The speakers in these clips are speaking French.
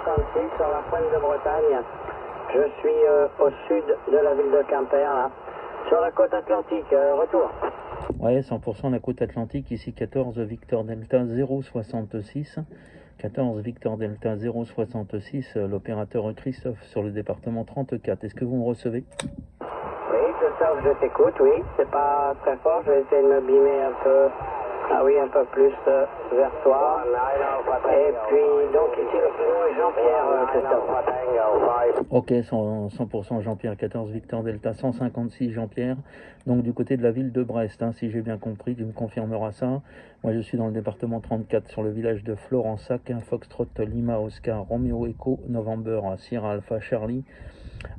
56 sur la pointe de Bretagne. Je suis au sud de la ville de Quimper, là, sur la côte atlantique. Retour. Ouais, 100% la côte atlantique, ici 14 Victor Delta 066. 14 Victor Delta 066, l'opérateur Christophe sur le département 34. Est-ce que vous me recevez? Oui, Christophe, je t'écoute, oui. C'est pas très fort, je vais essayer de me bimer un peu. Ah oui, un peu plus vers toi. Et puis, donc ici, le prénom est Jean-Pierre, Christophe. Ok, 100% Jean-Pierre, 14 Victor Delta 156 Jean-Pierre, donc du côté de la ville de Brest, hein, si j'ai bien compris, tu me confirmeras ça. Moi je suis dans le département 34 sur le village de Florensac, hein, Foxtrot Lima Oscar Romeo Echo November Sierra Alpha Charlie,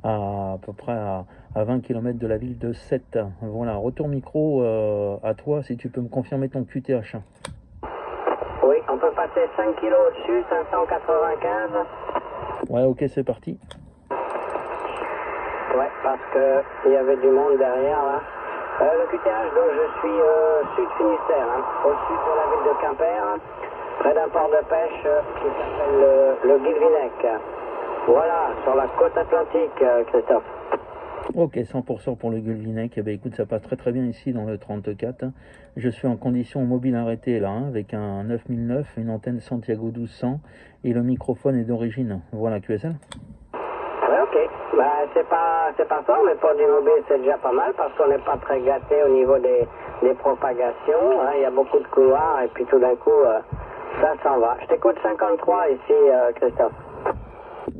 à peu près à 20 km de la ville de Sète. Voilà, retour micro à toi, si tu peux me confirmer ton QTH. Oui, on peut passer 5 kilos au-dessus, 595. Ouais, ok, c'est parti. Ouais, parce qu'il y avait du monde derrière, là. Le QTH, donc je suis sud Finistère, hein, au sud de la ville de Quimper, près d'un port de pêche qui s'appelle le Guilvinec. Voilà, sur la côte atlantique, Christophe. Ok, 100% pour le Guilvinec. Eh ben, écoute, ça passe très très bien ici dans le 34. Je suis en condition mobile arrêtée là, hein, avec un 9009, une antenne Santiago 1200 et le microphone est d'origine. Voilà, QSL. Ouais, ok. Bah, c'est pas fort, mais pour du mobile, c'est déjà pas mal parce qu'on n'est pas très gâté au niveau des propagations. Hein. Il y a beaucoup de couloirs et puis tout d'un coup, ça s'en va. Je t'écoute 53 ici, Christophe.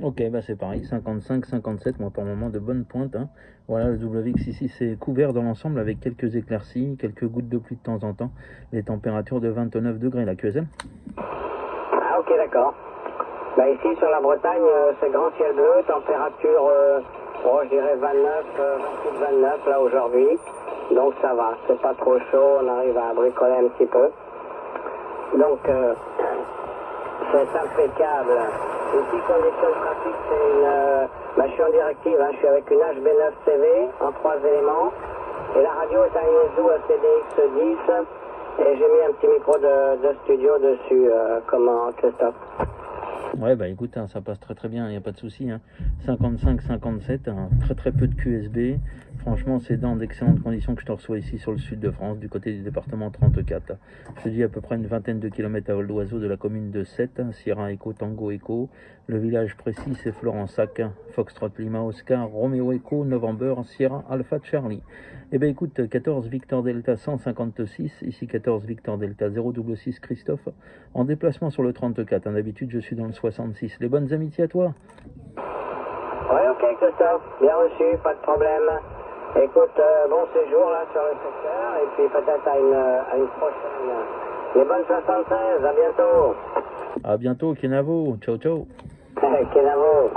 Ok, bah c'est pareil, 55, 57, moi par moment de bonne pointe. Hein. Voilà, le WX ici c'est couvert dans l'ensemble avec quelques éclaircies, quelques gouttes de pluie de temps en temps. Les températures de 29 degrés, la QSL. Ah, ok, d'accord. Bah, ici sur la Bretagne, c'est grand ciel bleu, température, je dirais 29, 28-29 là aujourd'hui. Donc ça va, c'est pas trop chaud, on arrive à bricoler un petit peu. Donc c'est impeccable. Ici, condition de trafic, c'est une... je suis en directive, hein, je suis avec une HB9CV en 3 éléments. Et la radio est un Yaesu CDX10. Et j'ai mis un petit micro de studio dessus, comment, Christophe? Ouais, bah écoute, hein, ça passe très très bien, il n'y a pas de souci. Hein. 55, 57, hein, très très peu de QSB. Franchement, c'est dans d'excellentes conditions que je te reçois ici sur le sud de France, du côté du département 34. Je te dis à peu près une vingtaine de kilomètres à vol d'oiseau de la commune de Sète, Sierra Echo Tango Echo. Le village précis, c'est Florensac, Foxtrot Lima Oscar, Romeo Echo, November, Sierra Alpha Charlie. Eh bien écoute, 14 Victor Delta 156, ici 14 Victor Delta 066 Christophe, en déplacement sur le 34. D'habitude, je suis dans le 66. Les bonnes amitiés à toi. Ouais, ok, Christophe, bien reçu, pas de problème. Écoute, bon séjour là sur le secteur et puis peut-être à une prochaine. Les bonnes 76, à bientôt. À bientôt, Kenavo. Ciao, ciao. Kenavo.